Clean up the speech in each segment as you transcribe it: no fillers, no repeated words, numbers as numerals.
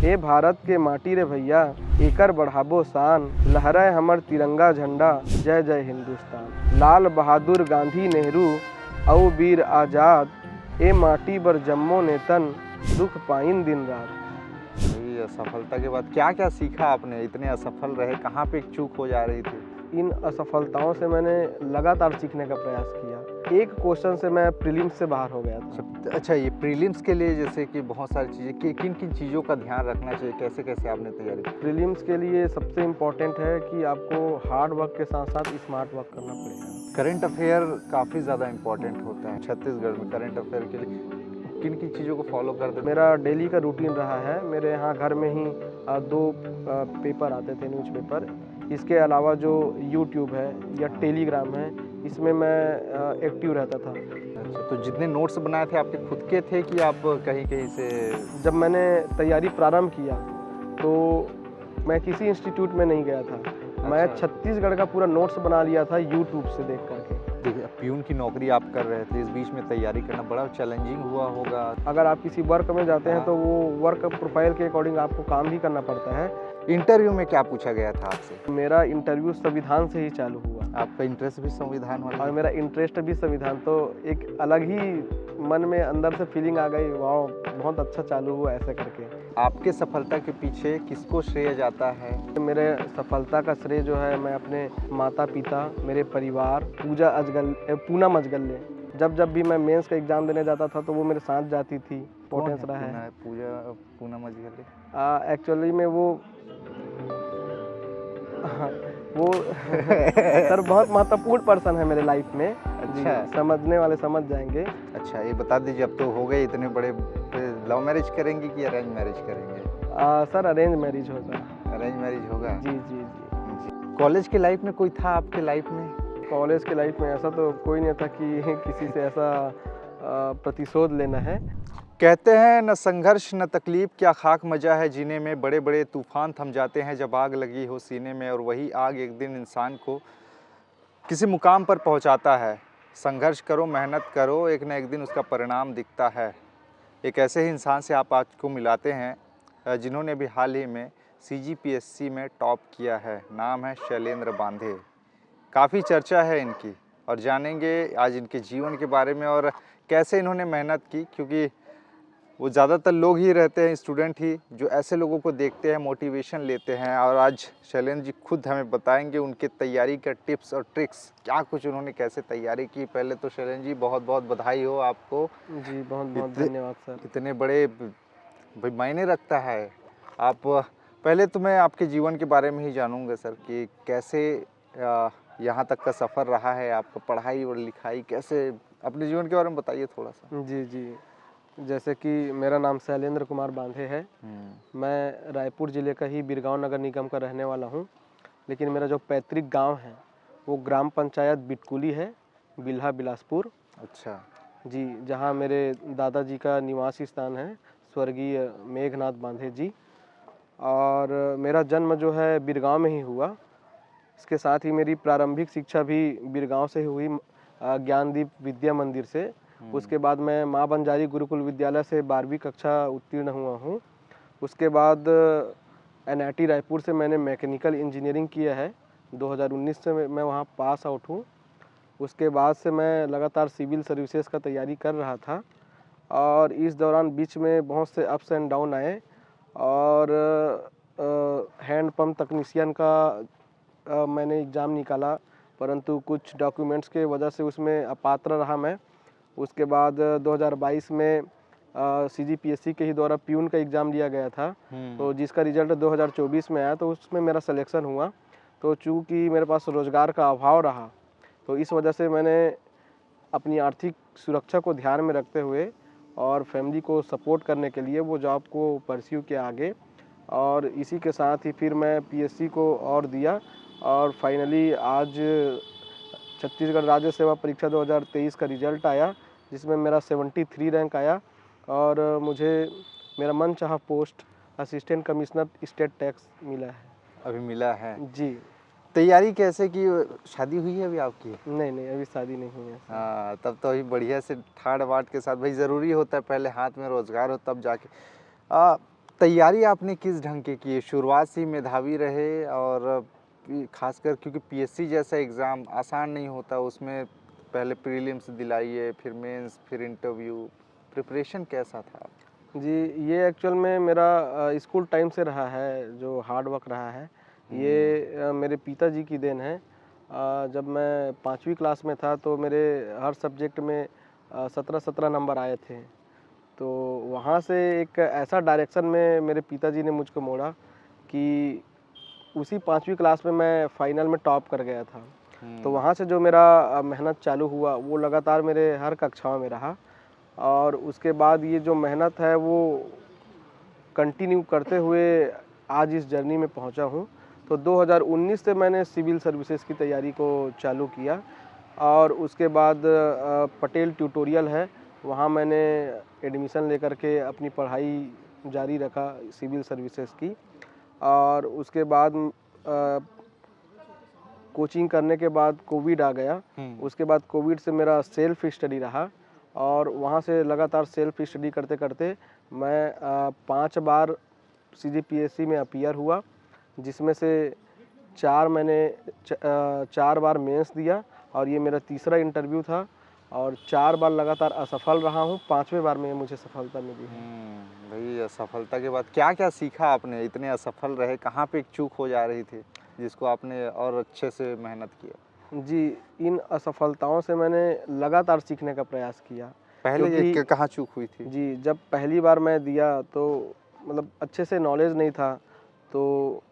हे भारत के माटी रे भैया, एकर बढ़ाबो शान, लहराए हमर तिरंगा झंडा, जय जय हिंदुस्तान। लाल बहादुर गांधी नेहरू औ वीर आजाद, ए माटी बर जम्मो नेतन, दुख पाइन दिन रात। भाई असफलता के बाद क्या क्या सीखा आपने? इतने असफल रहे, कहाँ पे चूक हो जा रही थी? इन असफलताओं से मैंने लगातार सीखने का प्रयास किया। एक क्वेश्चन से मैं प्रीलिम्स से बाहर हो गया था। अच्छा, ये प्रीलिम्स के लिए जैसे कि बहुत सारी चीज़ें, किन किन चीज़ों का ध्यान रखना चाहिए, कैसे कैसे आपने तैयारी की? प्रीलिम्स के लिए सबसे इम्पोर्टेंट है कि आपको हार्ड वर्क के साथ साथ स्मार्ट वर्क करना पड़ेगा। करंट अफेयर काफ़ी ज़्यादा इम्पोर्टेंट होता है छत्तीसगढ़ में। करंट अफेयर के लिए किन किन चीज़ों को फॉलो करते? मेरा डेली का रूटीन रहा है। मेरे यहाँ घर में ही दो पेपर आते थे, न्यूज़पेपर। इसके अलावा जो यूट्यूब है या टेलीग्राम है, इसमें मैं एक्टिव रहता था। अच्छा, तो जितने नोट्स बनाए थे आपके खुद के थे कि आप कहीं कहीं से? जब मैंने तैयारी प्रारंभ किया तो मैं किसी इंस्टीट्यूट में नहीं गया था। मैं छत्तीसगढ़ का पूरा नोट्स बना लिया था यूट्यूब से देख करके। देखिए, प्यून की नौकरी आप कर रहे थे, इस बीच में तैयारी करना बड़ा चैलेंजिंग हुआ होगा। अगर आप किसी वर्क में जाते हैं तो वो वर्क प्रोफाइल के अकॉर्डिंग आपको काम भी करना पड़ता है। इंटरव्यू में क्या पूछा गया था आपसे? मेरा इंटरव्यू संविधान से ही चालू हुआ। आपका इंटरेस्ट भी संविधान वाला? और मेरा इंटरेस्ट भी संविधान, तो एक अलग ही मन में अंदर से फीलिंग आ गई, वाह बहुत अच्छा चालू हुआ ऐसे करके। आपके सफलता के पीछे किसको श्रेय जाता है? मेरे सफलता का श्रेय जो है मैं अपने माता पिता, मेरे परिवार, पूनम अजगल्ले। जब भी मैं मेंस का एग्ज़ाम देने जाता था तो वो मेरे साथ जाती थी। इम्पोर्टेंस रहा है पूनम अजगल्ले। एक्चुअली में वो सर बहुत महत्वपूर्ण पर्सन है मेरे लाइफ में। अच्छा, समझने वाले समझ जाएंगे। अच्छा, ये बता दीजिए, अब तो हो गए इतने बड़े, लव मैरिज करेंगे कि अरेंज मैरिज करेंगे? सर अरेंज मैरिज होगा। अरेंज मैरिज होगा? जी जी जी। कॉलेज के लाइफ में कोई था आपके लाइफ में? कॉलेज के लाइफ में ऐसा तो कोई नहीं था कि किसी से ऐसा प्रतिशोध लेना है। कहते हैं न संघर्ष न तकलीफ क्या खाक मजा है जीने में, बड़े बड़े तूफान थम जाते हैं जब आग लगी हो सीने में, और वही आग एक दिन इंसान को किसी मुकाम पर पहुंचाता है। संघर्ष करो, मेहनत करो, एक न एक दिन उसका परिणाम दिखता है। एक ऐसे ही इंसान से आप आज को मिलाते हैं जिन्होंने भी हाल ही में CGPSC में टॉप किया है। नाम है शैलेंद्र बांधे। काफ़ी चर्चा है इनकी और जानेंगे आज इनके जीवन के बारे में और कैसे इन्होंने मेहनत की, क्योंकि वो ज़्यादातर लोग ही रहते हैं, स्टूडेंट ही, जो ऐसे लोगों को देखते हैं, मोटिवेशन लेते हैं। और आज शैलेंद्र जी खुद हमें बताएंगे उनके तैयारी का टिप्स और ट्रिक्स, क्या कुछ उन्होंने कैसे तैयारी की। पहले तो शैलेंद्र जी बहुत बहुत बधाई हो आपको। जी बहुत बहुत धन्यवाद सर। इतने बड़े भाई मायने रखता है। आप पहले तो मैं आपके जीवन के बारे में ही जानूँगा सर कि कैसे यहाँ तक का सफ़र रहा है आपका, पढ़ाई और लिखाई कैसे, अपने जीवन के बारे में बताइए थोड़ा सा। जी जी, जैसे कि मेरा नाम शैलेंद्र कुमार बांधे है। मैं रायपुर ज़िले का ही बिरगांव नगर निगम का रहने वाला हूँ, लेकिन मेरा जो पैतृक गांव है वो ग्राम पंचायत बिटकुली है, बिल्हा बिलासपुर। अच्छा जी, जहाँ मेरे दादाजी का निवास स्थान है, स्वर्गीय मेघनाथ बांधे जी। और मेरा जन्म जो है बिरगांव में ही हुआ। इसके साथ ही मेरी प्रारंभिक शिक्षा भी बिरगांव से ही हुई, ज्ञानदीप विद्या मंदिर से। उसके बाद मैं माँ बंजारी गुरुकुल विद्यालय से 12वीं कक्षा उत्तीर्ण हुआ हूँ। उसके बाद NIT रायपुर से मैंने मैकेनिकल इंजीनियरिंग किया है। 2019 से मैं वहाँ पास आउट हूँ। उसके बाद से मैं लगातार सिविल सर्विसेज का तैयारी कर रहा था और इस दौरान बीच में बहुत से अप्स एंड डाउन आए और हैंड पंप तकनीशियन का मैंने एग्ज़ाम निकाला, परंतु कुछ डॉक्यूमेंट्स के वजह से उसमें अपात्र रहा मैं। उसके बाद 2022 में CGPSC के ही द्वारा प्यून का एग्ज़ाम लिया गया था, तो जिसका रिज़ल्ट 2024 में आया, तो उसमें मेरा सिलेक्शन हुआ। तो चूँकि मेरे पास रोज़गार का अभाव रहा, तो इस वजह से मैंने अपनी आर्थिक सुरक्षा को ध्यान में रखते हुए और फैमिली को सपोर्ट करने के लिए वो जॉब को परस्यू किया आगे। और इसी के साथ ही फिर मैं PSC को और दिया और फाइनली आज छत्तीसगढ़ राज्य सेवा परीक्षा 2023 का रिजल्ट आया, जिसमें मेरा 73 रैंक आया और मुझे मेरा मनचाहा post assistant commissioner state tax मिला है। अभी मिला है जी। तैयारी कैसे की? शादी हुई है अभी आपकी? नहीं, अभी शादी नहीं हुई है। हाँ, तब तो अभी बढ़िया से ठाट बाट के साथ, भाई ज़रूरी होता है पहले हाथ में रोज़गार हो तब जाके। तैयारी आपने किस ढंग की की? शुरुआत से ही मेधावी रहे और खासकर क्योंकि पीएससी जैसा एग्ज़ाम आसान नहीं होता, उसमें पहले प्रीलिम्स दिलाइए, फिर मेंस, फिर इंटरव्यू, प्रिपरेशन कैसा था? जी, ये एक्चुअल में मेरा स्कूल टाइम से रहा है, जो हार्ड वर्क रहा है। ये मेरे पिताजी की देन है। जब मैं 5वीं क्लास में था तो मेरे हर सब्जेक्ट में 17-17 नंबर आए थे। तो वहाँ से एक ऐसा डायरेक्शन में मेरे पिताजी ने मुझको मोड़ा कि उसी 5वीं क्लास में मैं फाइनल में टॉप कर गया था। तो वहाँ से जो मेरा मेहनत चालू हुआ, वो लगातार मेरे हर कक्षाओं में रहा और उसके बाद ये जो मेहनत है वो कंटिन्यू करते हुए आज इस जर्नी में पहुंचा हूं। तो 2019 से मैंने सिविल सर्विसेज की तैयारी को चालू किया और उसके बाद पटेल ट्यूटोरियल है, वहां मैंने एडमिशन लेकर के अपनी पढ़ाई जारी रखा सिविल सर्विसेज की। और उसके बाद कोचिंग करने के बाद कोविड आ गया। उसके बाद कोविड से मेरा सेल्फ स्टडी रहा और वहाँ से लगातार सेल्फ स्टडी करते करते मैं 5 बार सीजीपीएससी में अपीयर हुआ, जिसमें से 4 बार मेंस दिया और ये मेरा तीसरा इंटरव्यू था और 4 बार लगातार असफल रहा हूँ, 5वें बार में मुझे सफलता मिली है। भाई असफलता के बाद क्या-क्या सीखा आपने? इतने असफल रहे, कहाँ पे एक चूक हो जा रही थी, जिसको आपने और अच्छे से मेहनत किया? जी, इन असफलताओं से मैंने लगातार सीखने का प्रयास किया पहले ये क्योंकि कहाँ चूक हुई थी? जी, जब पहली बार मैं दिया तो मतलब अच्छे से नॉलेज नहीं था, तो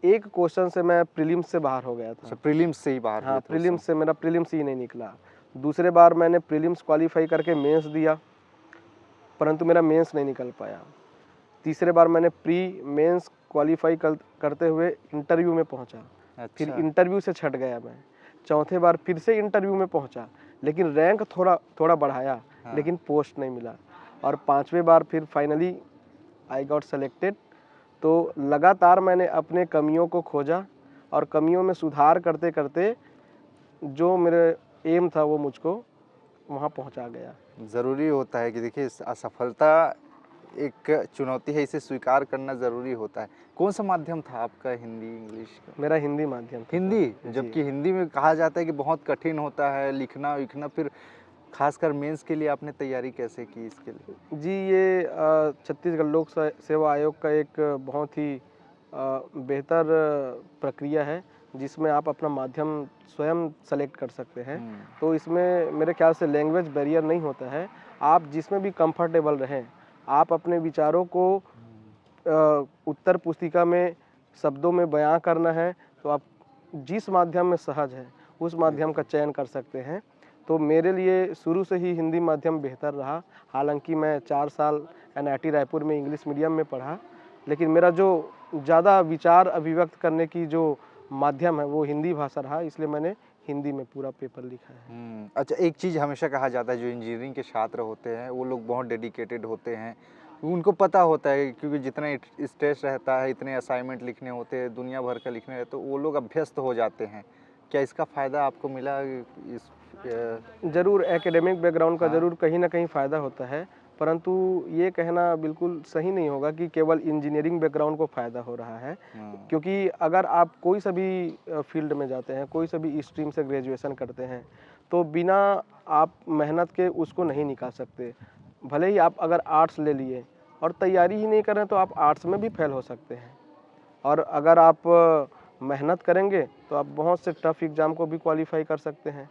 एक क्वेश्चन से मैं प्रीलिम्स से बाहर हो गया था। अच्छा, प्रीलिम्स से ही बाहर हाँ, हुए थे उस प्रीलिम्स समय। से मेरा प्रीलिम्स ही नहीं निकला। दूसरे बार मैंने प्रीलिम्स क्वालीफाई करके मेंस दिया, परंतु मेरा मेंस नहीं निकल पाया। तीसरे बार मैंने प्री मेंस क्वालीफाई करते हुए इंटरव्यू में पहुंचा, फिर अच्छा। इंटरव्यू से छट गया मैं। चौथे बार फिर से इंटरव्यू में पहुंचा, लेकिन रैंक थोड़ा थोड़ा बढ़ाया, हाँ। लेकिन पोस्ट नहीं मिला। और 5वें बार फिर फाइनली आई गॉट सेलेक्टेड। तो लगातार मैंने अपने कमियों को खोजा और कमियों में सुधार करते करते जो मेरे एम था वो मुझको वहाँ पहुँचा गया। ज़रूरी होता है कि देखिए असफलता एक चुनौती है, इसे स्वीकार करना ज़रूरी होता है। कौन-सा माध्यम था आपका, हिंदी, इंग्लिश का? मेरा हिंदी माध्यम था हिंदी? सर। जी। जबकि हिंदी में कहा जाता है कि बहुत कठिन होता है लिखना-विखना, फिर खासकर मेंस के लिए आपने तैयारी कैसे की इसके लिए? जी, ये छत्तीसगढ़ लोक सेवा आयोग का एक बहुत ही बेहतर प्रक्रिया है, जिसमें आप अपना माध्यम स्वयं सेलेक्ट कर सकते हैं। तो इसमें मेरे ख्याल से लैंग्वेज बैरियर नहीं होता है। आप जिसमें भी कंफर्टेबल रहें, आप अपने विचारों को उत्तर पुस्तिका में शब्दों में बयां करना है, तो आप जिस माध्यम में सहज हैं, उस माध्यम का चयन कर सकते हैं। तो मेरे लिए शुरू से ही हिंदी माध्यम बेहतर रहा। हालांकि मैं 4 साल एनआईटी रायपुर में इंग्लिश मीडियम में पढ़ा, लेकिन मेरा जो ज़्यादा विचार अभिव्यक्त करने की जो माध्यम है, वो हिंदी भाषा रहा, इसलिए मैंने हिंदी में पूरा पेपर लिखा है। अच्छा, एक चीज़ हमेशा कहा जाता है जो इंजीनियरिंग के छात्र होते हैं वो लोग बहुत डेडिकेटेड होते हैं। उनको पता होता है क्योंकि जितना स्ट्रेस रहता है, इतने असाइनमेंट लिखने होते हैं, दुनिया भर का लिखने रहते, तो वो लोग अभ्यस्त हो जाते हैं। क्या इसका फ़ायदा आपको मिला इस ज़रूर एकेडमिक बैकग्राउंड का हाँ? ज़रूर कहीं न कहीं फ़ायदा होता है, परंतु ये कहना बिल्कुल सही नहीं होगा कि केवल इंजीनियरिंग बैकग्राउंड को फ़ायदा हो रहा है। क्योंकि अगर आप कोई सा भी फील्ड में जाते हैं, कोई सा भी स्ट्रीम से ग्रेजुएशन करते हैं, तो बिना आप मेहनत के उसको नहीं निकाल सकते। भले ही आप अगर आर्ट्स ले लिए और तैयारी ही नहीं करें, तो आप आर्ट्स में भी फेल हो सकते हैं। और अगर आप मेहनत करेंगे, तो आप बहुत से टफ एग्ज़ाम को भी क्वालीफाई कर सकते हैं।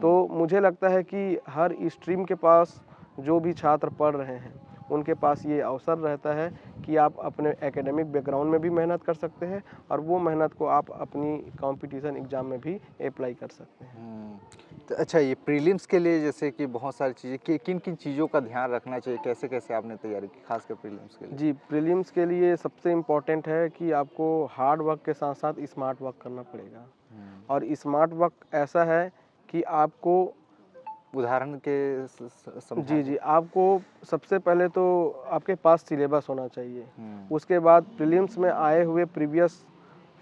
तो मुझे लगता है कि हर स्ट्रीम के पास जो भी छात्र पढ़ रहे हैं, उनके पास ये अवसर रहता है कि आप अपने एकेडमिक बैकग्राउंड में भी मेहनत कर सकते हैं और वो मेहनत को आप अपनी कॉम्पिटिशन एग्ज़ाम में भी अप्लाई कर सकते हैं। तो अच्छा, ये प्रीलिम्स के लिए जैसे कि बहुत सारी चीज़ें किन-किन चीज़ों का ध्यान रखना चाहिए? कैसे-कैसे आपने तैयारी की खासकर प्रीलिम्स के लिए? जी, प्रीलिम्स के लिए सबसे इम्पोर्टेंट है कि आपको हार्ड वर्क के साथ-साथ स्मार्ट वर्क करना पड़ेगा। और स्मार्ट वर्क ऐसा है कि आपको उदाहरण के समझा जी, दें। जी। आपको सबसे पहले तो आपके पास सिलेबस होना चाहिए। उसके बाद प्रीलिम्स में आए हुए प्रीवियस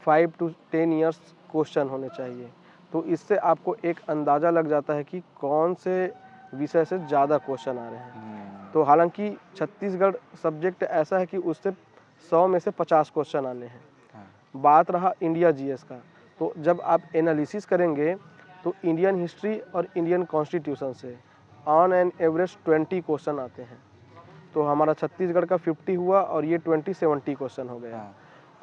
5 टू 10 इयर्स क्वेश्चन होने चाहिए। तो इससे आपको एक अंदाज़ा लग जाता है कि कौन से विषय से ज़्यादा क्वेश्चन आ रहे हैं। तो हालांकि छत्तीसगढ़ सब्जेक्ट ऐसा है कि उससे 100 में से 50 क्वेश्चन आने हैं। बात रहा इंडिया जीएस का, तो जब आप एनालिसिस करेंगे तो इंडियन हिस्ट्री और इंडियन कॉन्स्टिट्यूशन से ऑन एन एवरेज 20 क्वेश्चन आते हैं। तो हमारा छत्तीसगढ़ का 50 हुआ और ये 70 क्वेश्चन हो गया।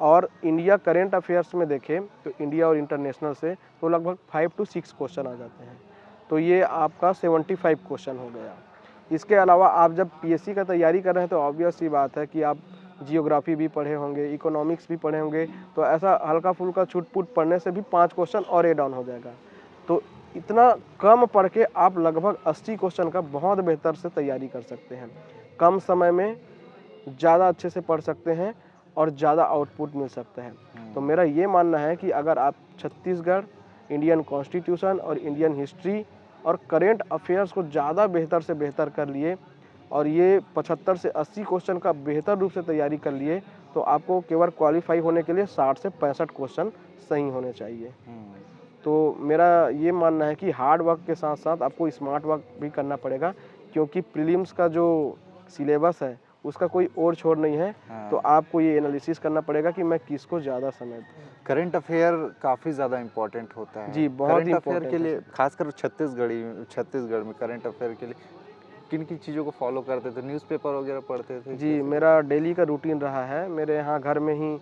और इंडिया करेंट अफेयर्स में देखें तो इंडिया और इंटरनेशनल से तो लगभग 5 to 6 क्वेश्चन आ जाते हैं। तो ये आपका 75 क्वेश्चन हो गया। इसके अलावा आप जब पीएससी का तैयारी कर रहे हैं तो ऑब्वियस सी बात है कि आप जियोग्राफी भी पढ़े होंगे, इकोनॉमिक्स भी पढ़े होंगे, तो ऐसा हल्का फुल्का छूट-फूट पढ़ने से भी 5 क्वेश्चन और ऐड ऑन हो जाएगा। तो इतना कम पढ़ के आप लगभग 80 क्वेश्चन का बहुत बेहतर से तैयारी कर सकते हैं। कम समय में ज़्यादा अच्छे से पढ़ सकते हैं और ज़्यादा आउटपुट मिल सकता है। तो मेरा ये मानना है कि अगर आप छत्तीसगढ़, इंडियन कॉन्स्टिट्यूशन और इंडियन हिस्ट्री और करेंट अफेयर्स को ज़्यादा बेहतर से बेहतर कर लिए और ये 75 से 80 क्वेश्चन का बेहतर रूप से तैयारी कर लिए, तो आपको केवल क्वालिफाई होने के लिए 60 से 65 क्वेश्चन सही होने चाहिए। तो मेरा ये मानना है कि हार्ड वर्क के साथ साथ आपको स्मार्ट वर्क भी करना पड़ेगा, क्योंकि प्रीलिम्स का जो सिलेबस है उसका कोई और छोर नहीं है। तो आपको ये एनालिसिस करना पड़ेगा कि मैं किसको ज़्यादा समय दूँ। करंट अफेयर काफ़ी ज़्यादा इम्पोर्टेंट होता है जी, बहुत करंट अफेयर इम्पोर्टेंट के है लिए, खासकर छत्तीसगढ़ में करंट अफेयर के लिए किन किन चीज़ों को फॉलो करते थे? न्यूज़पेपर वगैरह पढ़ते थे? जी, मेरा डेली का रूटीन रहा है। मेरे यहाँ घर में ही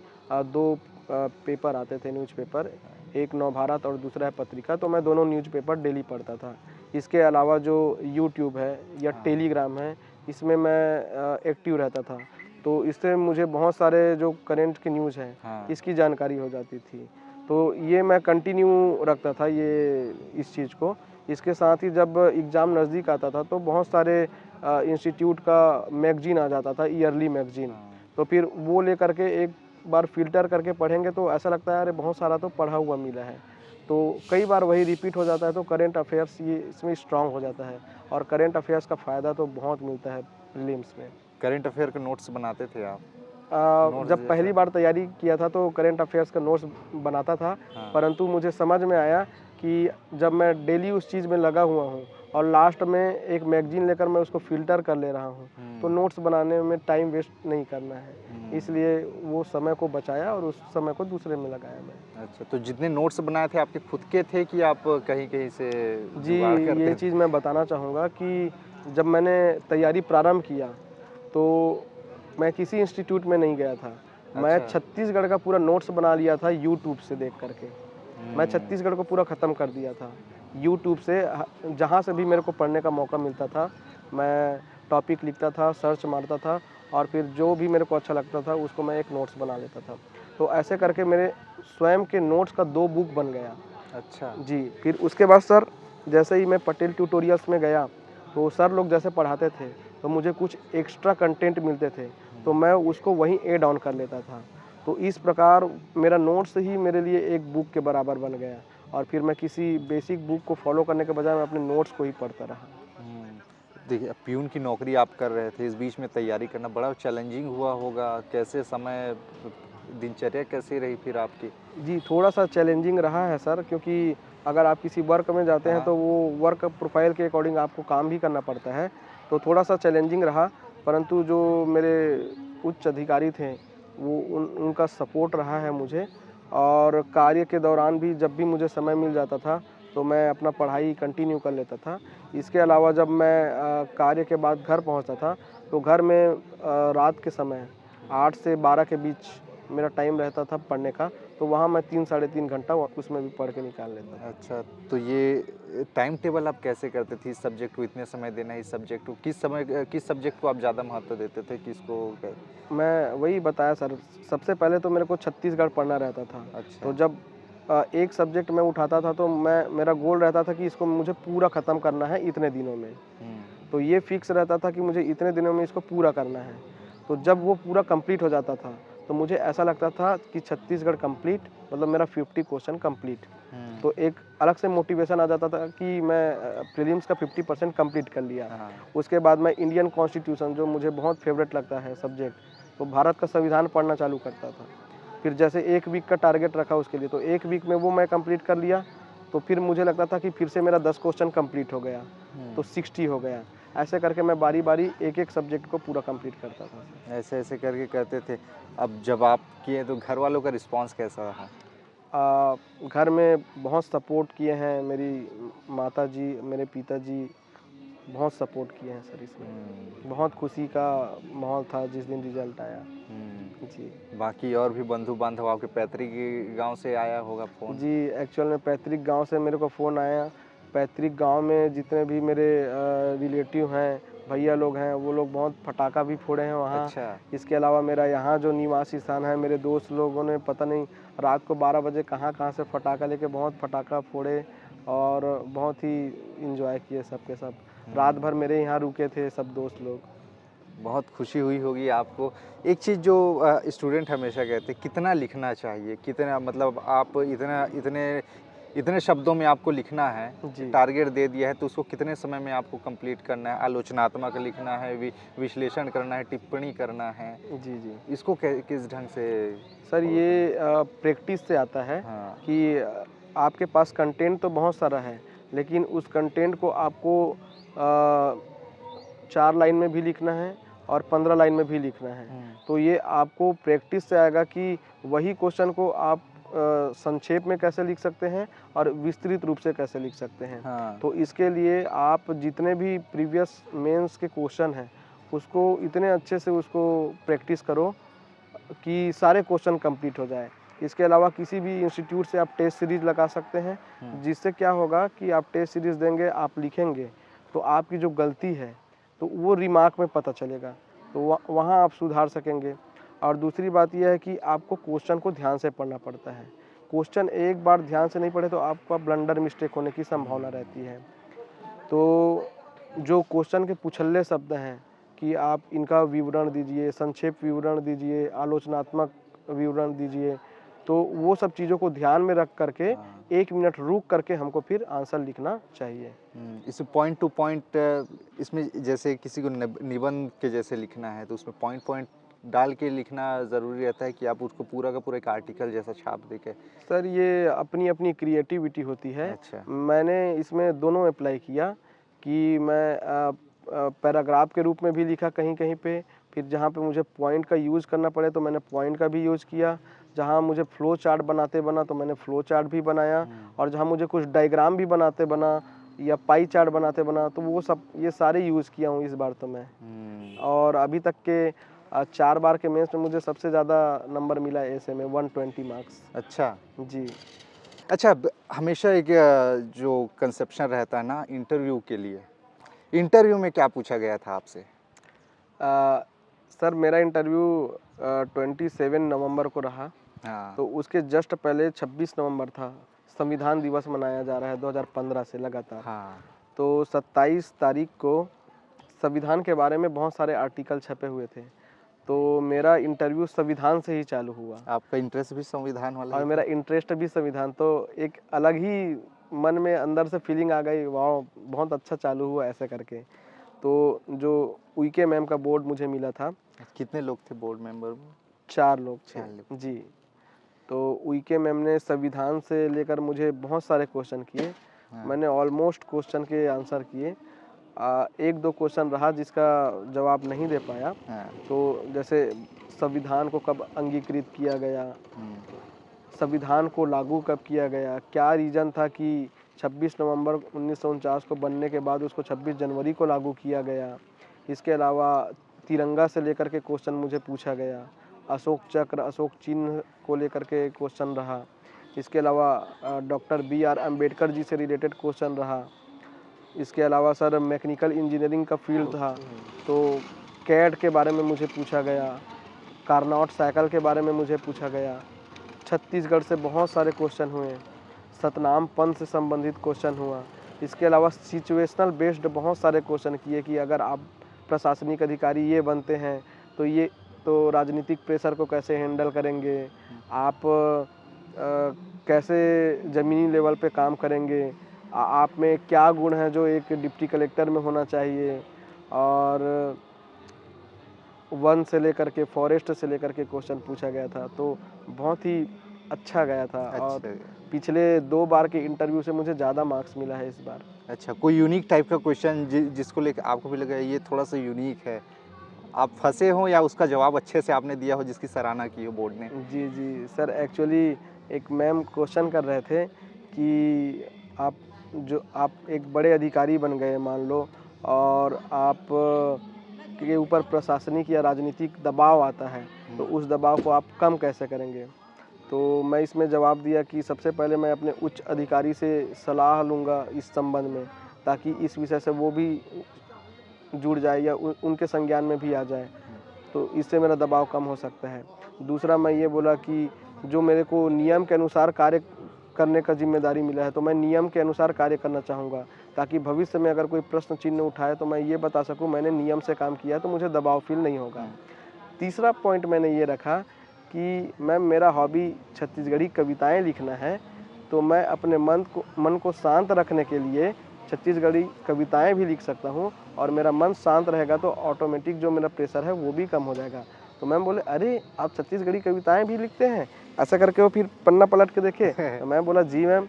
2 पेपर आते थे, न्यूज़पेपर, एक नवभारत और दूसरा है पत्रिका, तो मैं दोनों न्यूज़पेपर डेली पढ़ता था। इसके अलावा जो यूट्यूब है या टेलीग्राम है, इसमें मैं एक्टिव रहता था। तो इससे मुझे बहुत सारे जो करंट के न्यूज़ हैं, इसकी जानकारी हो जाती थी। तो ये मैं कंटिन्यू रखता था इस चीज़ को। इसके साथ ही जब एग्ज़ाम नज़दीक आता था तो बहुत सारे इंस्टीट्यूट का मैगज़ीन आ जाता था, ईयरली मैगज़ीन। तो फिर वो लेकर के एक बार फ़िल्टर करके पढ़ेंगे तो ऐसा लगता है अरे बहुत सारा तो पढ़ा हुआ मिला है। तो कई बार वही रिपीट हो जाता है, तो करंट अफेयर्स ये इसमें स्ट्रॉन्ग हो जाता है और करंट अफेयर्स का फ़ायदा तो बहुत मिलता है प्रीलिम्स में। करंट अफेयर के नोट्स बनाते थे आप? जब पहली बार तैयारी किया था तो करंट अफेयर्स का नोट्स बनाता था, परंतु मुझे समझ में आया कि जब मैं डेली उस चीज़ में लगा हुआ हूँ और लास्ट में एक मैगज़ीन लेकर मैं उसको फ़िल्टर कर ले रहा हूँ, तो नोट्स बनाने में टाइम वेस्ट नहीं करना है। इसलिए वो समय को बचाया और उस समय को दूसरे में लगाया मैं। अच्छा, तो जितने नोट्स बनाए थे आपके खुद के थे कि आप कहीं-कहीं से जी, जुगाड़ करते ये थे? चीज़ मैं बताना चाहूँगा कि जब मैंने तैयारी प्रारंभ किया, तो मैं किसी इंस्टीट्यूट में नहीं गया था। मैं अच्छा। छत्तीसगढ़ का पूरा नोट्स बना लिया था यूट्यूब से देख कर के। मैं छत्तीसगढ़ को पूरा ख़त्म कर दिया था। यूट्यूब से जहाँ से भी मेरे को पढ़ने का मौका मिलता था, मैं टॉपिक लिखता था, सर्च मारता था और फिर जो भी मेरे को अच्छा लगता था उसको मैं एक नोट्स बना लेता था। तो ऐसे करके मेरे स्वयं के नोट्स का 2 बुक बन गया। अच्छा। जी, फिर उसके बाद सर जैसे ही मैं पटेल ट्यूटोरियल्स में गया, तो सर लोग जैसे पढ़ाते थे, तो मुझे कुछ एक्स्ट्रा कंटेंट मिलते थे, तो मैं उसको वहीं ऐड ऑन कर लेता था। तो इस प्रकार मेरा नोट्स ही मेरे लिए एक बुक के बराबर बन गया और फिर मैं किसी बेसिक बुक को फॉलो करने के बजाय मैं अपने नोट्स को ही पढ़ता रहा। देखिए, अब प्यून की नौकरी आप कर रहे थे, इस बीच में तैयारी करना बड़ा चैलेंजिंग हुआ होगा। कैसे समय, दिनचर्या कैसी रही फिर आपकी? जी, थोड़ा-सा चैलेंजिंग रहा है सर, क्योंकि अगर आप किसी वर्क में जाते हैं तो वो वर्क प्रोफ़ाइल के अकॉर्डिंग आपको काम भी करना पड़ता है, तो थोड़ा-सा चैलेंजिंग रहा। परंतु जो मेरे उच्च अधिकारी थे, वो उनका सपोर्ट रहा है मुझे और कार्य के दौरान भी जब भी मुझे समय मिल जाता था, तो मैं अपना पढ़ाई कंटिन्यू कर लेता था। इसके अलावा जब मैं कार्य के बाद घर पहुँचता था, तो घर में रात के समय 8 से 12 के बीच मेरा टाइम रहता था पढ़ने का, तो वहाँ मैं 3 साढ़े 3 घंटा उसमें भी पढ़ के निकाल लेता था। अच्छा, तो ये टाइम टेबल आप कैसे करते थे? इस सब्जेक्ट को इतने समय देना है, इस सब्जेक्ट को किस सब्जेक्ट को आप ज़्यादा महत्व देते थे? मैं वही बताया सर, सबसे पहले तो मेरे को छत्तीसगढ़ पढ़ना रहता था। अच्छा। तो जब एक सब्जेक्ट मैं उठाता था तो मेरा गोल रहता था कि इसको मुझे पूरा ख़त्म करना है इतने दिनों में। तो ये फिक्स रहता था कि मुझे इतने दिनों में इसको पूरा करना है। तो जब वो पूरा कंप्लीट हो जाता था, तो मुझे ऐसा लगता था कि छत्तीसगढ़ कंप्लीट, मतलब मेरा 50 क्वेश्चन कंप्लीट। तो एक अलग से मोटिवेशन आ जाता था कि मैं प्रीलिम्स का 50% कंप्लीट कर लिया। उसके बाद मैं इंडियन कॉन्स्टिट्यूशन, जो मुझे बहुत फेवरेट लगता है सब्जेक्ट, तो भारत का संविधान पढ़ना चालू करता था। फिर जैसे 1 वीक का टारगेट रखा उसके लिए, तो 1 वीक में वो मैं कंप्लीट कर लिया, तो फिर मुझे लगता था कि फिर से मेरा 10 क्वेश्चन कंप्लीट हो गया, तो 60 हो गया। ऐसे करके मैं बारी-बारी एक-एक सब्जेक्ट को पूरा कंप्लीट करता था। ऐसे-ऐसे करके करते थे। अब जब आप किए तो घर वालों का रिस्पॉन्स कैसा रहा? घर में बहुत सपोर्ट किए हैं, मेरी माताजी, मेरे पिताजी बहुत सपोर्ट किए हैं सर इसमें। हुँ, बहुत खुशी का माहौल था जिस दिन रिज़ल्ट आया। हुँ। जी। बाकी और भी बंधु-बांधव आपके पैतृक गाँव से आया होगा फ़ोन? जी, एक्चुअल में पैतृक गाँव से मेरे को फ़ोन आया। पैतृक गाँव में जितने भी मेरे रिलेटिव हैं, भैया लोग हैं, वो लोग बहुत पटाखा भी फोड़े हैं वहाँ। अच्छा। इसके अलावा मेरा यहाँ जो निवासी स्थान है, मेरे दोस्त लोगों ने पता नहीं रात को 12 बजे कहाँ-कहाँ से पटाखा लेके बहुत पटाखा फोड़े और बहुत ही एन्जॉय किए सब के सब। रात हुँ। भर मेरे यहाँ रुके थे सब दोस्त लोग। बहुत खुशी हुई होगी आपको। एक चीज़ जो स्टूडेंट हमेशा कहते हैं कितना लिखना चाहिए? कितना मतलब आप इतना इतने इतने शब्दों में आपको लिखना है, जी। टारगेट दे दिया है तो उसको कितने समय में आपको कंप्लीट करना है? आलोचनात्मक लिखना है, विश्लेषण करना है, टिप्पणी करना है। जी, जी। इसको कै किस ढंग से सर फ़ॉलो करना है? ये प्रैक्टिस से आता है हाँ। कि आपके पास कंटेंट तो बहुत सारा है, लेकिन उस कंटेंट को आपको 4 लाइन में भी लिखना है और 15 लाइन में भी लिखना है। हुँ। तो ये आपको प्रैक्टिस से आएगा कि वही क्वेश्चन को आप संक्षेप में कैसे लिख सकते हैं और विस्तृत रूप से कैसे लिख सकते हैं। हाँ। तो इसके लिए आप जितने भी प्रीवियस मेंस के क्वेश्चन हैं, उसको इतने अच्छे से उसको प्रैक्टिस करो कि सारे क्वेश्चन कंप्लीट हो जाए। इसके अलावा किसी भी इंस्टीट्यूट से आप टेस्ट सीरीज़ लगा सकते हैं, हुँ। जिससे क्या होगा कि आप टेस्ट सीरीज़ देंगे, आप लिखेंगे, तो आपकी जो गलती है, तो वो रिमार्क में पता चलेगा, तो वहाँ आप सुधार सकेंगे। और दूसरी बात ये है कि आपको क्वेश्चन को ध्यान से पढ़ना पड़ता है। क्वेश्चन एक बार ध्यान से नहीं पढ़े तो आपका ब्लंडर मिस्टेक होने की संभावना रहती है। तो जो क्वेश्चन के पुछल्ले शब्द हैं कि आप इनका विवरण दीजिए, संक्षेप विवरण दीजिए, आलोचनात्मक विवरण दीजिए, तो वो सब चीज़ों को ध्यान में रख कर के हाँ। 1 मिनट रुक करके हमको फिर आंसर लिखना चाहिए। इस पॉइंट टू पॉइंट इसमें जैसे किसी को निबंध के जैसे लिखना है तो उसमें पॉइंट पॉइंट डाल के लिखना ज़रूरी रहता है कि आप उसको पूरा का पूरा एक आर्टिकल जैसा छाप दे के। सर ये अपनी-अपनी क्रिएटिविटी होती है। अच्छा। मैंने इसमें दोनों अप्लाई किया कि मैं पैराग्राफ के रूप में भी लिखा कहीं-कहीं पे, फिर जहाँ पे मुझे पॉइंट का यूज़ करना पड़े तो मैंने पॉइंट का भी यूज़ किया। जहाँ मुझे फ्लो चार्ट बनाते बना तो मैंने फ्लो चार्ट भी बनाया और जहाँ मुझे कुछ डायग्राम भी बनाते बना या पाई चार्ट बनाते बना तो वो सब ये सारे यूज़ किया हूँ इस बार तो मैं। और अभी तक के 4 बार के मेंस में मुझे सबसे ज़्यादा नंबर मिला है ऐसे में 120 मार्क्स। अच्छा। जी। अच्छा हमेशा एक जो कंसेप्शन रहता है ना इंटरव्यू के लिए, इंटरव्यू में क्या पूछा गया था आपसे? अ, सर मेरा इंटरव्यू 27 नवंबर को रहा, हाँ। तो उसके जस्ट पहले 26 नवंबर था। संविधान दिवस मनाया जा रहा है 2015 से लगातार। हाँ। तो 27 तारीख को संविधान के बारे में बहुत सारे आर्टिकल छपे हुए थे। तो मेरा इंटरव्यू संविधान से ही चालू हुआ आपका इंटरेस्ट भी संविधान वाला और ही मेरा था? इंटरेस्ट भी संविधान, तो एक अलग ही मन में अंदर से फीलिंग आ गई, वाओ! बहुत अच्छा चालू हुआ ऐसे करके। तो जो उइके मैम का बोर्ड मुझे मिला था, कितने लोग थे बोर्ड मेंबर में? 4 लोग थे। 4 लोग। जी। तो उइके मैम ने संविधान से लेकर मुझे बहुत सारे क्वेश्चन किए। हाँ। मैंने ऑलमोस्ट क्वेश्चन के आंसर किए। 1-2 क्वेश्चन रहा जिसका जवाब नहीं दे पाया। हाँ। तो जैसे संविधान को कब अंगीकृत किया गया? हुँ। संविधान को लागू कब किया गया? क्या रीज़न था कि 26 नवंबर 1949 को बनने के बाद उसको 26 जनवरी को लागू किया गया? इसके अलावा तिरंगा से लेकर के क्वेश्चन मुझे पूछा गया। अशोक चक्र, अशोक चिन्ह को लेकर के क्वेश्चन रहा। इसके अलावा डॉक्टर बी.आर. अम्बेडकर जी से रिलेटेड क्वेश्चन रहा। इसके अलावा सर मैकेनिकल इंजीनियरिंग का फील्ड था, तो कैड के बारे में मुझे पूछा गया। कार्नोट साइकिल के बारे में मुझे पूछा गया। छत्तीसगढ़ से बहुत सारे क्वेश्चन हुए। सतनाम पंथ से संबंधित क्वेश्चन हुआ। इसके अलावा सिचुएशनल बेस्ड बहुत सारे क्वेश्चन किए कि अगर आप प्रशासनिक अधिकारी ये बनते हैं तो राजनीतिक प्रेशर को कैसे हैंडल करेंगे, आप कैसे ज़मीनी लेवल पे काम करेंगे, आप में क्या गुण है जो एक डिप्टी कलेक्टर में होना चाहिए, और वन से लेकर के फॉरेस्ट से लेकर के क्वेश्चन पूछा गया था। तो बहुत ही अच्छा गया था और अच्छा। पिछले 2 बार के इंटरव्यू से मुझे ज़्यादा मार्क्स मिला है इस बार। अच्छा, कोई यूनिक टाइप का क्वेश्चन जिसको लेके आपको भी लगा ये थोड़ा-सा यूनिक है, आप फँसे हों या उसका जवाब अच्छे से आपने दिया हो जिसकी सराहना की हो बोर्ड ने? जी, जी। सर एक्चुअली एक मैम क्वेश्चन कर रहे थे कि आप एक बड़े अधिकारी बन गए मान लो और आप के ऊपर प्रशासनिक या राजनीतिक दबाव आता है, तो उस दबाव को आप कम कैसे करेंगे? तो मैं इसमें जवाब दिया कि सबसे पहले मैं अपने उच्च अधिकारी से सलाह लूँगा इस संबंध में, ताकि इस विषय से वो भी जुड़ जाए या उनके संज्ञान में भी आ जाए, तो इससे मेरा दबाव कम हो सकता है। दूसरा मैं ये बोला कि जो मेरे को नियम के अनुसार कार्य करने का ज़िम्मेदारी मिला है, तो मैं नियम के अनुसार कार्य करना चाहूँगा, ताकि भविष्य में अगर कोई प्रश्न चिन्ह उठाए तो मैं ये बता सकूँ मैंने नियम से काम किया है, तो मुझे दबाव फ़ील नहीं होगा। तीसरा पॉइंट मैंने ये रखा कि मैम मेरा हॉबी छत्तीसगढ़ी कविताएँ लिखना है, तो मैं अपने मन को शांत रखने के लिए छत्तीसगढ़ी कविताएँ भी लिख सकता हूँ और मेरा मन शांत रहेगा तो ऑटोमेटिक जो मेरा प्रेशर है वो भी कम हो जाएगा। तो मैम बोले, "अरे! आप छत्तीसगढ़ी कविताएँ भी लिखते हैं?" ऐसा करके वो फिर पन्ना पलट के देखे, तो मैं बोला, "जी मैम।"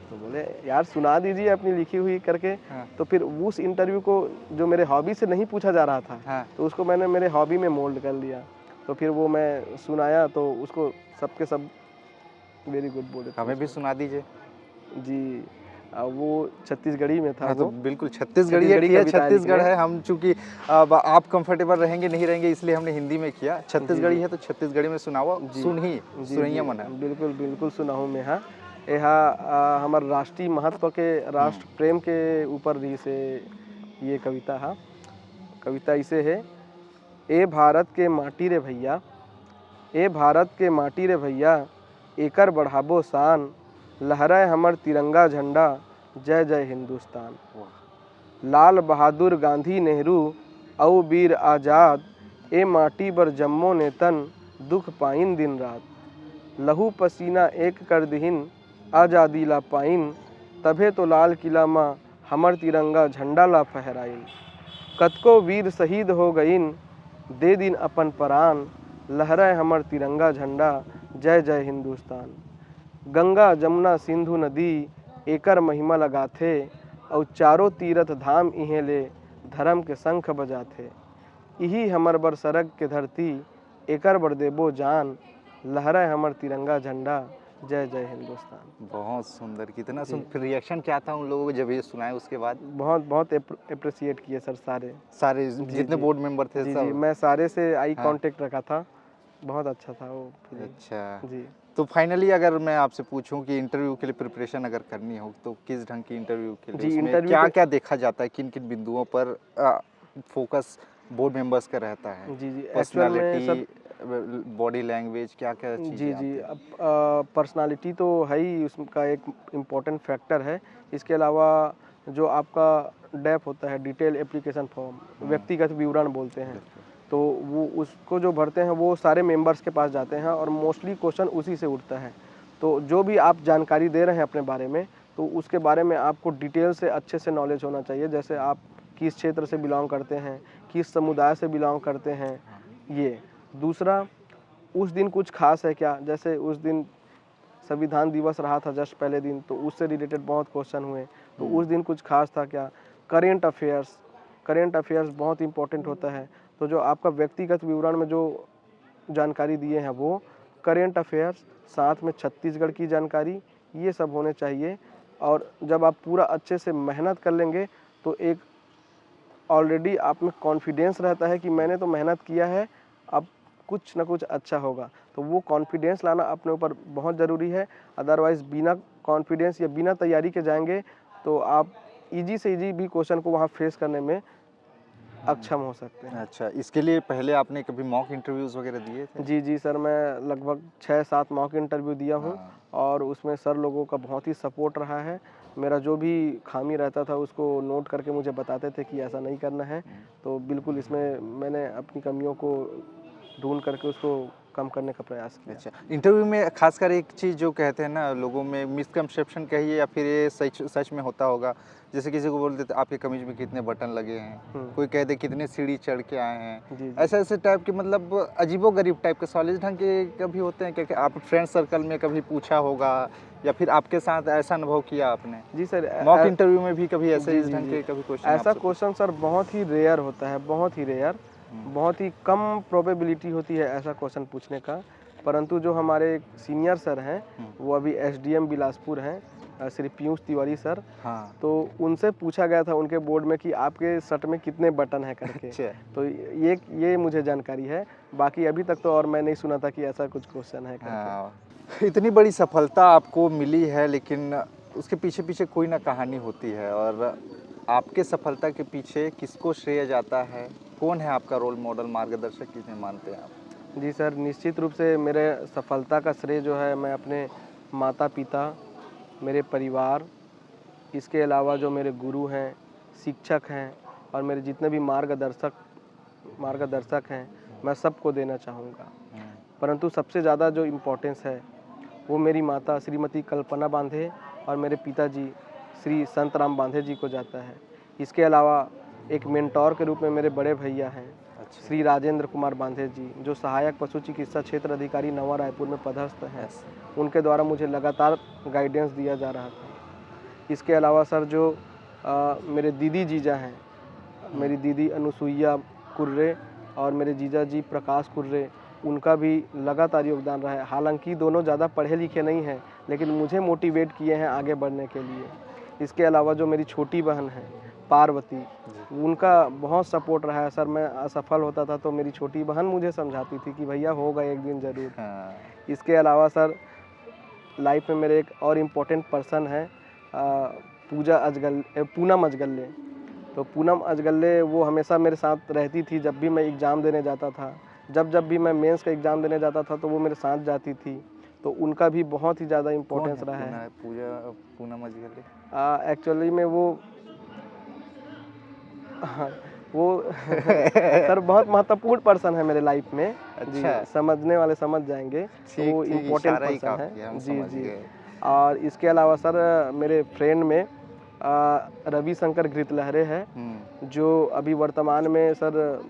तो बोले, "यार सुना दीजिए अपनी लिखी हुई करके।" हाँ, तो फिर उस इंटरव्यू को जो मेरे हॉबी से नहीं पूछा जा रहा था, हाँ। तो उसको मैंने मेरे हॉबी में मोल्ड कर लिया। तो फिर वो मैं सुनाया तो उसको सब के सब वेरी गुड बोले थे हमें भी उसको। सुना दीजिए। जी। वो छत्तीसगढ़ी में था हाँ, तो वो। बिल्कुल छत्तीसगढ़ी छत्तीसगढ़ी ये कविताएँ छत्तीसगढ़ लिखने। है, हम चूँकि अब आप कंफर्टेबल रहेंगे, नहीं रहेंगे इसलिए हमने हिंदी में किया। जी, छत्तीसगढ़ी जी। है तो छत्तीसगढ़ी में सुनाओ, जी। जी, सुनइया जी। मना। बिल्कुल, बिल्कुल सुनाहूँ मैं हाँ। हमार राष्ट्रीय महत्व के हुँ, राष्ट्र प्रेम के ऊपर भी से ये कविता है। कविता इसे है, ए भारत के माटी रे भैया, ए भारत के माटी रे भैया, एकर बढ़ाबो शान, लहराए हमर तिरंगा झंडा, जय जय हिंदुस्तान। वाह! लाल बहादुर गांधी नेहरू अउ वीर आजाद, ए माटी बर जम्मो नेतन, दुख पाइन दिन रात। लहू पसीना एक कर दिहिन, आजादी ला पाइन, तभे तो लाल किला मां हमर तिरंगा झंडा ला फहराइन। कतको वीर शहीद हो गइन, दे दिन अपन परान, लहराए हमर तिरंगा झंडा, जय जय हिंदुस्तान। गंगा जमुना सिंधु नदी, एकर महिमा लगाथे, और चारों तीरथ धाम इहें ले, धर्म के शंख बजाथे। इही हमर बर सरग के धरती, एकर बर देबो जान, लहराए हमर तिरंगा झंडा, जय जय हिंदुस्तान। बहुत सुंदर, कितना जी। फिर रिएक्शन क्या था उन लोगों को जब ये सुनाए उसके बाद? बहुत बहुत एप्रिसिएट किए सर सारे। सारे जी, जितने जी। बोर्ड मेंबर थे जी, जी। सब? मैं सारे से आई हाँ, कांटेक्ट रखा था। बहुत अच्छा था वो अच्छा। फीलिंग। जी। तो फाइनली अगर मैं आपसे पूछूं कि इंटरव्यू के लिए प्रिपरेशन अगर करनी हो तो किस ढंग की इंटरव्यू के लिए जी, उसमें इंटरव्यू क्या के क्या देखा जाता है, किन किन बिंदुओं पर फोकस बोर्ड मेंबर्स का रहता है? जी, जी। एक्चुअल में सर पर्सनालिटी, बॉडी लैंग्वेज, क्या क्या चीज़ें जी, जी। आती हैं? अब पर्सनैलिटी तो है ही उसका एक इम्पोर्टेंट फैक्टर है। इसके अलावा जो आपका डेप होता है डिटेल एप्लीकेशन फॉर्म, व्यक्तिगत विवरण बोलते हैं। बिल्कुल। तो वो उसको जो भरते हैं वो सारे मेंबर्स के पास जाते हैं और मोस्टली क्वेश्चन उसी से उठता है। तो जो भी आप जानकारी दे रहे हैं अपने बारे में, तो उसके बारे में आपको डिटेल से अच्छे से नॉलेज होना चाहिए। जैसे आप किस क्षेत्र से बिलॉन्ग करते हैं, किस समुदाय से बिलॉन्ग करते हैं, ये। दूसरा, उस दिन कुछ खास है क्या? जैसे उस दिन संविधान दिवस रहा था जस्ट पहले दिन, तो उससे रिलेटेड बहुत क्वेश्चन हुए। तो उस दिन कुछ खास था क्या? करेंट अफेयर्स बहुत इंपॉर्टेंट होता है। तो जो आपका व्यक्तिगत विवरण में जो जानकारी दिए हैं वो, करेंट अफेयर्स, साथ में छत्तीसगढ़ की जानकारी, ये सब होने चाहिए। और जब आप पूरा अच्छे से मेहनत कर लेंगे तो एक ऑलरेडी आप में कॉन्फिडेंस रहता है कि मैंने तो मेहनत किया है, अब कुछ ना कुछ अच्छा होगा। तो वो कॉन्फिडेंस लाना अपने ऊपर बहुत ज़रूरी है। अदरवाइज़ बिना कॉन्फिडेंस या बिना तैयारी के जाएँगे तो आप ईज़ी से ईज़ी भी क्वेश्चन को वहाँ फेस करने में अक्षम हो सकते हैं। अच्छा, इसके लिए पहले आपने कभी मॉक इंटरव्यूज़ वगैरह दिए थे? जी, जी सर, मैं लगभग 6-7 मॉक इंटरव्यू दिया हूँ हाँ। और उसमें सर लोगों का बहुत ही सपोर्ट रहा है। मेरा जो भी खामी रहता था उसको नोट करके मुझे बताते थे कि ऐसा नहीं करना है। तो बिल्कुल इसमें मैंने अपनी कमियों को ढूँढ करके उसको कम करने का प्रयास किया। अच्छा, इंटरव्यू में खासकर एक चीज़ जो कहते हैं ना, लोगों में मिसकंसेप्शन कहिए या फिर ये सच सच में होता होगा, जैसे किसी को बोल देते आपके कमीज में कितने बटन लगे हैं, कोई कह दे कितने सीढ़ी चढ़ के आए हैं, जी, जी। ऐसे ऐसे टाइप के मतलब अजीबो-गरीब टाइप के सवाल इस ढंग के कभी होते हैं क्या? आप फ्रेंड सर्कल में कभी पूछा होगा या फिर आपके साथ ऐसा अनुभव किया आपने? जी सर, मॉक इंटरव्यू में भी कभी ऐसे जी, इस जी, ढंग जी। के कभी क्वेश्चन ऐसा आपसे क्वेश्चन सर बहुत ही रेयर होता है, बहुत ही रेयर, बहुत ही कम प्रोबेबिलिटी होती है ऐसा क्वेश्चन पूछने का। परंतु जो हमारे सीनियर सर हैं, वो अभी एसडीएम बिलासपुर हैं, श्री पीयूष तिवारी सर, हाँ, तो उनसे पूछा गया था उनके बोर्ड में कि आपके शर्ट में कितने बटन हैं करके। अच्छा। तो ये मुझे जानकारी है, बाकी अभी तक तो और मैं नहीं सुना था कि ऐसा कुछ क्वेश्चन है करके। हाँ, इतनी बड़ी सफलता आपको मिली है, लेकिन उसके पीछे पीछे कोई ना कहानी होती है, और आपके सफलता के पीछे किसको श्रेय जाता है? कौन है आपका रोल मॉडल, मार्गदर्शक किसे मानते हैं आप? जी सर, निश्चित रूप से मेरे सफलता का श्रेय जो है मैं अपने माता-पिता, मेरे परिवार, इसके अलावा जो मेरे गुरु हैं, शिक्षक हैं और मेरे जितने भी मार्गदर्शक हैं, मैं सबको देना चाहूँगा। परंतु सबसे ज़्यादा जो इम्पोर्टेंस है, वो मेरी माता श्रीमती कल्पना बांधे और मेरे पिताजी श्री संतराम बांधे जी को जाता है। इसके अलावा एक मेंटोर के रूप में मेरे बड़े भैया हैं, श्री राजेंद्र कुमार बांधे जी, जो सहायक पशु चिकित्सा क्षेत्र अधिकारी नवा रायपुर में पदस्थ हैं। उनके द्वारा मुझे लगातार गाइडेंस दिया जा रहा था। इसके अलावा सर जो मेरे दीदी जीजा हैं, मेरी दीदी अनुसुईया कुर्रे और मेरे जीजा जी प्रकाश कुर्रे, उनका भी लगातार योगदान रहा है। हालांकि दोनों ज़्यादा पढ़े लिखे नहीं हैं, लेकिन मुझे मोटिवेट किए हैं आगे बढ़ने के लिए। इसके अलावा जो मेरी छोटी बहन है पार्वती, उनका बहुत सपोर्ट रहा है सर। मैं असफल होता था तो मेरी छोटी बहन मुझे समझाती थी कि भैया होगा एक दिन ज़रूर। हाँ। इसके अलावा सर लाइफ में मेरे एक और इम्पोर्टेंट पर्सन है, पूनम अजगल्ले। तो पूनम अजगल्ले वो हमेशा मेरे साथ रहती थी जब भी मैं एग्ज़ाम देने जाता था। जब भी मैं मेंस का एग्ज़ाम देने जाता था तो वो मेरे साथ जाती थी। तो उनका भी बहुत ही ज़्यादा इम्पोर्टेंस रहा है। पूनम अजगले एक्चुअली में वो हाँ, वो सर बहुत महत्वपूर्ण पर्सन है मेरे लाइफ में। जी, अच्छा। समझने वाले समझ जाएंगे। तो वो ठीक, इम्पोर्टेंट इशारा ही पर्सन काफ़ी है, है। हम जी समझ जी। गए। और इसके अलावा सर मेरे फ्रेंड में रविशंकर घृतलहरे है, जो अभी वर्तमान में सर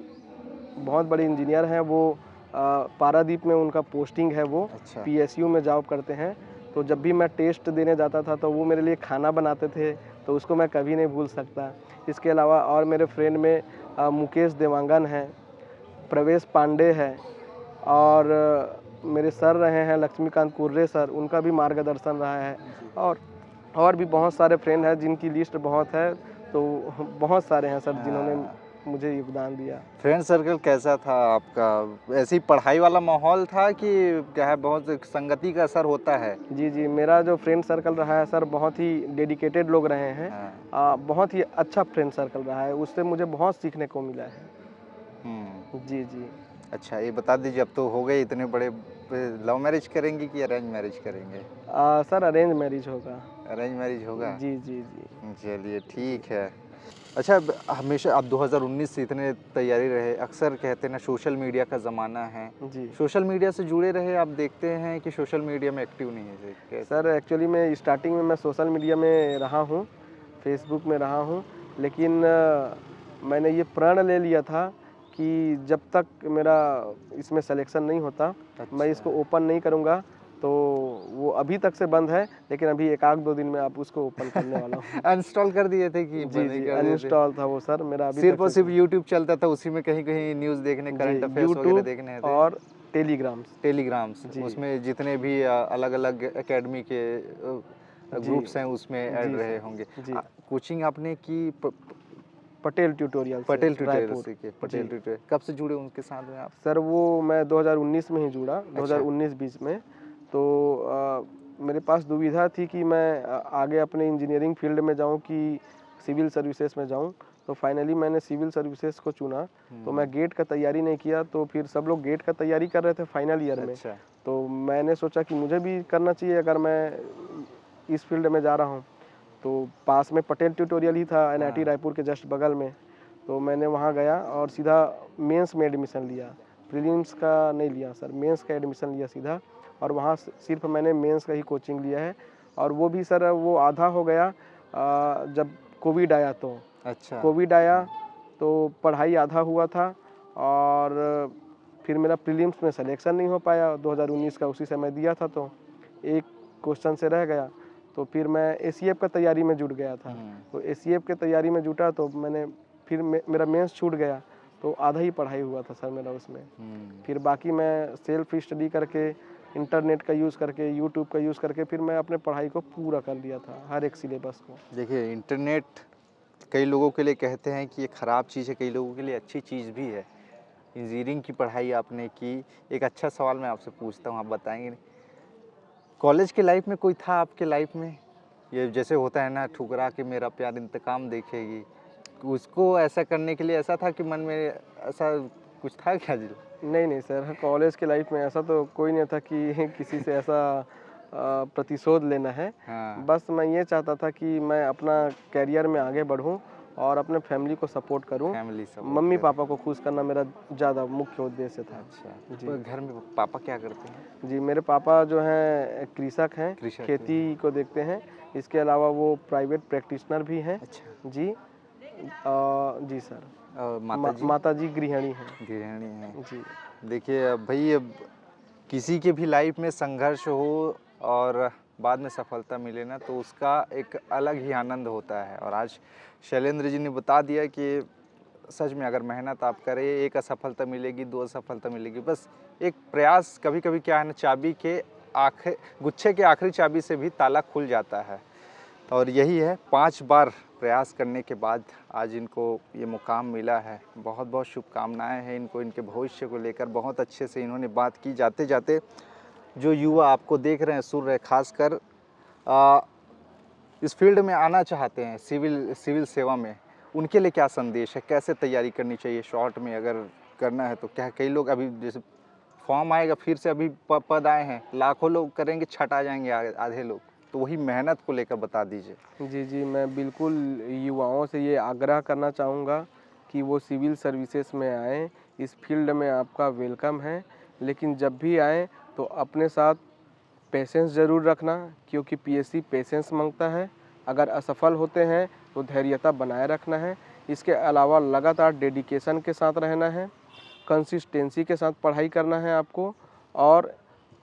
बहुत बड़े इंजीनियर हैं। वो पारादीप में उनका पोस्टिंग है, वो अच्छा। पीएसयू में जॉब करते हैं। तो जब भी मैं टेस्ट देने जाता था तो वो मेरे लिए खाना बनाते थे, तो उसको मैं कभी नहीं भूल सकता। इसके अलावा और मेरे फ्रेंड में मुकेश देवांगन हैं, प्रवेश पांडे है और मेरे सर रहे हैं लक्ष्मीकांत कुर्रे सर, उनका भी मार्गदर्शन रहा है। और भी बहुत सारे फ्रेंड हैं जिनकी लिस्ट बहुत है। तो बहुत सारे हैं सर जिन्होंने मुझे योगदान दिया। फ्रेंड सर्कल कैसा था आपका? ऐसी पढ़ाई वाला माहौल था कि क्या है, बहुत संगति का असर होता है? जी जी, मेरा जो फ्रेंड सर्कल रहा है सर बहुत ही डेडिकेटेड लोग रहे हैं। बहुत ही अच्छा फ्रेंड सर्कल रहा है, उससे मुझे बहुत सीखने को मिला है। जी जी। अच्छा, ये बता दीजिए, अब तो हो गए इतने बड़े, लव मैरिज करेंगे कि अरेंज मैरिज करेंगे? सर अरेंज मैरिज होगा। अरेंज मैरिज होगा? जी जी जी। चलिए ठीक है। अच्छा, हमेशा आप 2019 से इतने तैयारी रहे, अक्सर कहते हैं ना सोशल मीडिया का ज़माना है, जी सोशल मीडिया से जुड़े रहे, आप देखते हैं कि सोशल मीडिया में एक्टिव नहीं है? कैसे? सर एक्चुअली मैं स्टार्टिंग में मैं सोशल मीडिया में रहा हूँ, फेसबुक में रहा हूँ, लेकिन मैंने ये प्रण ले लिया था कि जब तक मेरा इसमें सिलेक्शन नहीं होता मैं इसको ओपन नहीं करूँगा। तो वो अभी तक से बंद है, लेकिन अभी 1-2 दिन में आप उसको ओपन करने वाला हूँ। अनइंस्टॉल कर दिए थे कि जी बंद ही जी, कर दिए थे? अनइंस्टॉल था वो सर मेरा अभी सिर्फ तक और से। सिर्फ यूट्यूब चलता था, उसी में कहीं-कहीं न्यूज़ देखने, करंट अफेयर्स वगैरह यूट्यूब देखने थे। और टेलीग्राम्स। टेलीग्राम्स, जी उसमें जितने भी अलग-अलग एकेडमी के जी ग्रुप्स हैं उसमें ऐड जी रहे सर होंगे। जी। कोचिंग आपने की पटेल ट्यूटोरियल से पटेल ट्यूटोरियल रायपुर। से की? जी पटेल ट्यूटोरियल कब से जुड़े उनके साथ में आप? सर वो मैं 2019 में ही जुड़ा, अच्छा। 2019-20 में। तो मेरे पास दुविधा थी कि मैं आगे अपने इंजीनियरिंग फील्ड में जाऊं कि सिविल सर्विसेज में जाऊं। तो फाइनली मैंने सिविल सर्विसेज को चुना। तो मैं गेट का तैयारी नहीं किया, तो फिर सब लोग गेट का तैयारी कर रहे थे फाइनल ईयर में। अच्छा। तो मैंने सोचा कि मुझे भी करना चाहिए अगर मैं इस फील्ड में जा रहा हूँ। तो पास में पटेल ट्यूटोरियल ही था, एनआईटी रायपुर के जस्ट बगल में। तो मैंने वहाँ गया और सीधा मेंस में एडमिशन लिया। प्रीलिम्स का नहीं लिया सर, मेंस का एडमिशन लिया सीधा, और वहाँ सिर्फ मैंने मेंस का ही कोचिंग लिया है। और वो भी सर वो आधा हो गया जब कोविड आया तो। अच्छा। कोविड आया तो पढ़ाई आधा हुआ था, और फिर मेरा प्रीलिम्स में सिलेक्शन नहीं हो पाया 2019 का, उसी समय दिया था तो एक क्वेश्चन से रह गया। तो फिर मैं एसीएफ का तैयारी में जुट गया था। तो एसीएफ के तैयारी में जुटा तो मैंने फिर मेरा मेंस छूट गया, तो आधा ही पढ़ाई हुआ था सर मेरा उसमें। फिर बाकी मैं सेल्फ स्टडी करके, इंटरनेट का यूज़ करके, यूट्यूब का यूज़ करके फिर मैं अपने पढ़ाई को पूरा कर लिया था, हर एक सिलेबस को। देखिए, इंटरनेट कई लोगों के लिए कहते हैं कि ये ख़राब चीज़ है, कई लोगों के लिए अच्छी चीज़ भी है। इंजीनियरिंग की पढ़ाई आपने की, एक अच्छा सवाल मैं आपसे पूछता हूँ, आप बताएँगे? कॉलेज के लाइफ में कोई था आपके लाइफ में? ये जैसे होता है ना, ठुकरा के मेरा प्यार इंतकाम देखेगी, उसको ऐसा करने के लिए ऐसा था कि मन में ऐसा कुछ था क्या जी? नहीं सर, कॉलेज के लाइफ में ऐसा तो कोई नहीं था कि किसी से ऐसा प्रतिशोध लेना है। हाँ। बस मैं ये चाहता था कि मैं अपना करियर में आगे बढ़ूं और अपने फैमिली को सपोर्ट करूं। फैमिली सपोर्ट मम्मी कर। पापा को खुश करना मेरा ज़्यादा मुख्य उद्देश्य था। अच्छा, जी। तो घर में पापा क्या करते हैं? जी, मेरे पापा जो हैं कृषक हैं, कृषक खेती को देखते हैं। इसके अलावा वो प्राइवेट प्रैक्टिशनर भी हैं। अच्छा। जी। जी सर। और माताजी? माताजी गृहिणी हैं। गृहिणी हैं। जी। देखिए, अब भाई, अब किसी के भी लाइफ में संघर्ष हो और बाद में सफलता मिले ना, तो उसका एक अलग ही आनंद होता है। और आज शैलेंद्र जी ने बता दिया कि सच में अगर मेहनत आप करें, एक असफलता मिलेगी, 2 असफलता मिलेगी, बस एक प्रयास। कभी-कभी क्या है ना, चाबी के गुच्छे के आखिरी चाबी से भी ताला खुल जाता है। और यही है, 5 बार प्रयास करने के बाद आज इनको ये मुकाम मिला है। बहुत-बहुत शुभकामनाएँ हैं इनको, इनके भविष्य को लेकर। बहुत अच्छे से इन्होंने बात की। जाते-जाते जो युवा आपको देख रहे हैं, सुन रहे हैं, ख़ासकर इस फील्ड में आना चाहते हैं, सिविल सेवा में, उनके लिए क्या संदेश है? कैसे तैयारी करनी चाहिए? शॉर्ट में अगर करना है तो क्या? कई लोग अभी जैसे फॉर्म आएगा, फिर से अभी पद आए हैं, लाखों लोग करेंगे, छँट आ जाएँगे आधे लोग। तो वही मेहनत को लेकर बता दीजिए। जी, मैं बिल्कुल युवाओं से ये आग्रह करना चाहूँगा कि वो सिविल सर्विसेज में आएँ। इस फील्ड में आपका वेलकम है, लेकिन जब भी आएँ तो अपने साथ पेशेंस ज़रूर रखना, क्योंकि पीएससी पेशेंस मांगता है। अगर असफल होते हैं तो धैर्यता बनाए रखना है। इसके अलावा लगातार डेडिकेशन के साथ रहना है, कंसिस्टेंसी के साथ पढ़ाई करना है आपको, और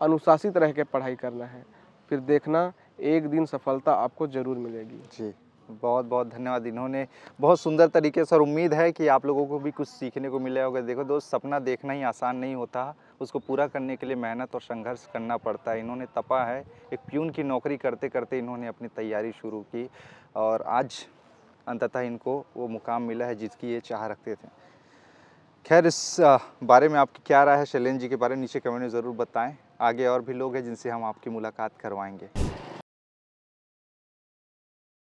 अनुशासित रह के पढ़ाई करना है। फिर देखना, एक दिन सफलता आपको ज़रूर मिलेगी। जी, बहुत-बहुत धन्यवाद। इन्होंने बहुत सुंदर तरीके से, और उम्मीद है कि आप लोगों को भी कुछ सीखने को मिला होगा। देखो दोस्त, सपना देखना ही आसान नहीं होता, उसको पूरा करने के लिए मेहनत और संघर्ष करना पड़ता है। इन्होंने तपा है। एक प्यून की नौकरी करते-करते इन्होंने अपनी तैयारी शुरू की, और आज अंततः इनको वो मुकाम मिला है जिसकी ये चाह रखते थे। खैर, इस बारे में आपकी क्या राय है शैलेंद्र जी के बारे में, नीचे कमेंट में ज़रूर बताएँ। आगे और भी लोग हैं जिनसे हम आपकी मुलाकात करवाएँगे।